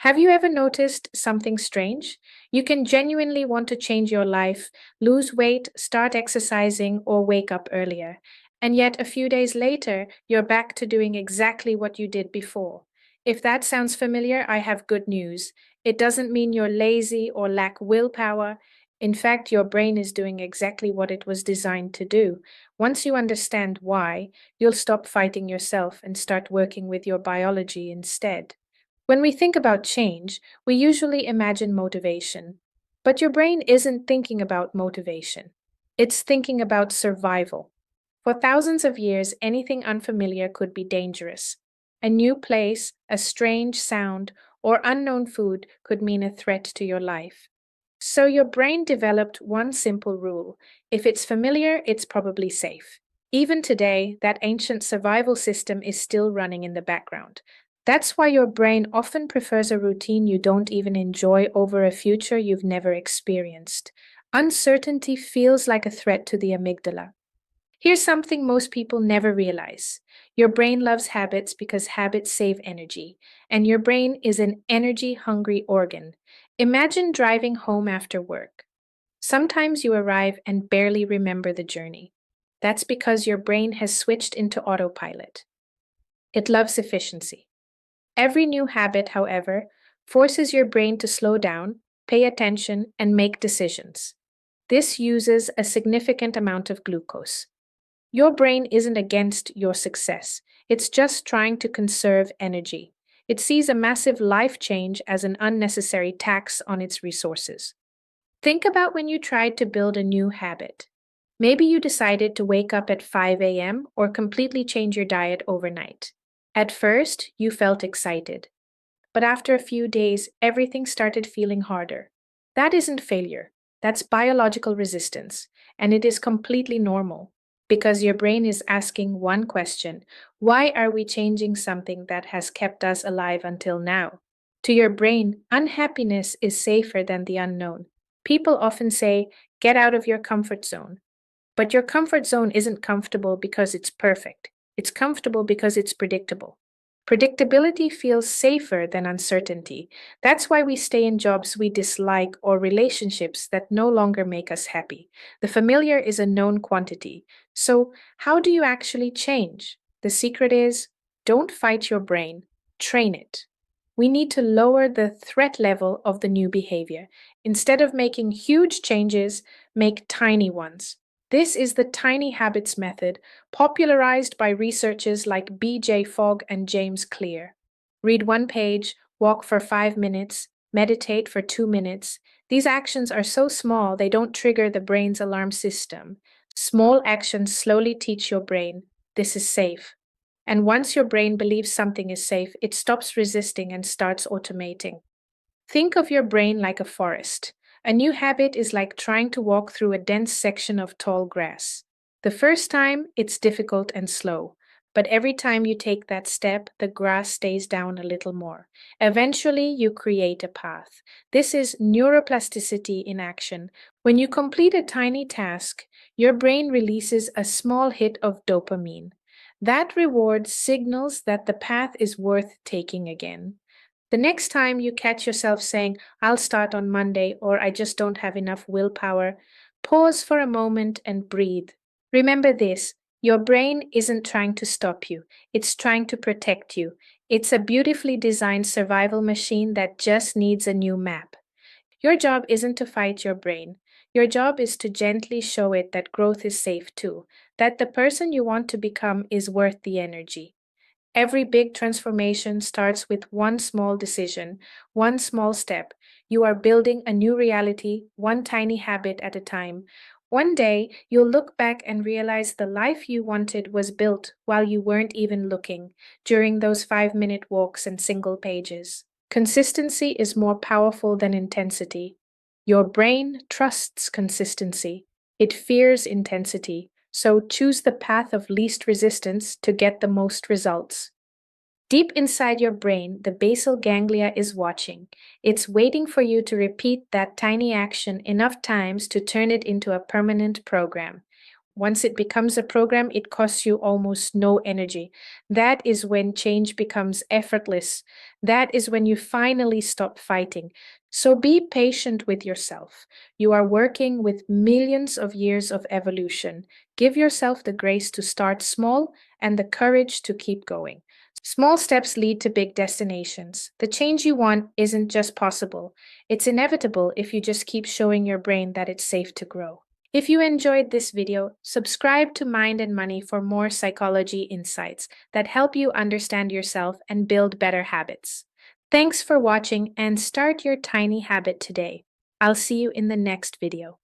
Have you ever noticed something strange? You can genuinely want to change your life, lose weight, start exercising, or wake up earlier. And yet, a few days later, you're back to doing exactly what you did before. If that sounds familiar, I have good news. It doesn't mean you're lazy or lack willpower. In fact, your brain is doing exactly what it was designed to do. Once you understand why, you'll stop fighting yourself and start working with your biology instead. When we think about change, we usually imagine motivation. But your brain isn't thinking about motivation, it's thinking about survival. For thousands of years, anything unfamiliar could be dangerous. A new place, a strange sound, or unknown food could mean a threat to your life. So your brain developed one simple rule: if it's familiar, it's probably safe. Even today, that ancient survival system is still running in the background. That's why your brain often prefers a routine you don't even enjoy over a future you've never experienced. Uncertainty feels like a threat to the amygdala. Here's something most people never realize: your brain loves habits because habits save energy, and your brain is an energy hungry organ. Imagine driving home after work. Sometimes you arrive and barely remember the journey. That's because your brain has switched into autopilot. It loves efficiency. Every new habit, however, forces your brain to slow down, pay attention, and make decisions. This uses a significant amount of glucose. Your brain isn't against your success, it's just trying to conserve energy. It sees a massive life change as an unnecessary tax on its resources. Think about when you tried to build a new habit. Maybe you decided to wake up at 5 a.m. or completely change your diet overnight. At first, you felt excited, but after a few days, everything started feeling harder. That isn't failure, that's biological resistance, and it is completely normal because your brain is asking one question: why are we changing something that has kept us alive until now? To your brain, unhappiness is safer than the unknown. People often say, get out of your comfort zone. But your comfort zone isn't comfortable because it's perfect. It's comfortable because it's predictable. Predictability feels safer than uncertainty. That's why we stay in jobs we dislike or relationships that no longer make us happy. The familiar is a known quantity. So, how do you actually change? The secret is don't fight your brain, train it. We need to lower the threat level of the new behavior. Instead of making huge changes, make tiny ones. This is the tiny habits method, popularized by researchers like B.J. Fogg and James Clear. Read one page, walk for 5 minutes, meditate for 2 minutes. These actions are so small they don't trigger the brain's alarm system. Small actions slowly teach your brain this is safe. And once your brain believes something is safe, it stops resisting and starts automating. Think of your brain like a forest. A new habit is like trying to walk through a dense section of tall grass. The first time, it's difficult and slow, but every time you take that step, the grass stays down a little more. Eventually, you create a path. This is neuroplasticity in action. When you complete a tiny task, your brain releases a small hit of dopamine. That reward signals that the path is worth taking again. The next time you catch yourself saying, I'll start on Monday, or I just don't have enough willpower, pause for a moment and breathe. Remember this: your brain isn't trying to stop you, it's trying to protect you. It's a beautifully designed survival machine that just needs a new map. Your job isn't to fight your brain. Your job is to gently show it that growth is safe too, that the person you want to become is worth the energy. Every big transformation starts with one small decision, one small step. You are building a new reality, one tiny habit at a time. One day, you'll look back and realize the life you wanted was built while you weren't even looking, during those 5 minute walks and single pages. Consistency is more powerful than intensity. Your brain trusts consistency, it fears intensity. So choose the path of least resistance to get the most results. Deep inside your brain, the basal ganglia is watching. It's waiting for you to repeat that tiny action enough times to turn it into a permanent program. Once it becomes a program, it costs you almost no energy. That is when change becomes effortless. That is when you finally stop fighting. So be patient with yourself. You are working with millions of years of evolution. Give yourself the grace to start small and the courage to keep going. Small steps lead to big destinations. The change you want isn't just possible, it's inevitable if you just keep showing your brain that it's safe to grow. If you enjoyed this video, subscribe to Mind and Money for more psychology insights that help you understand yourself and build better habits. Thanks for watching and start your tiny habit today. I'll see you in the next video.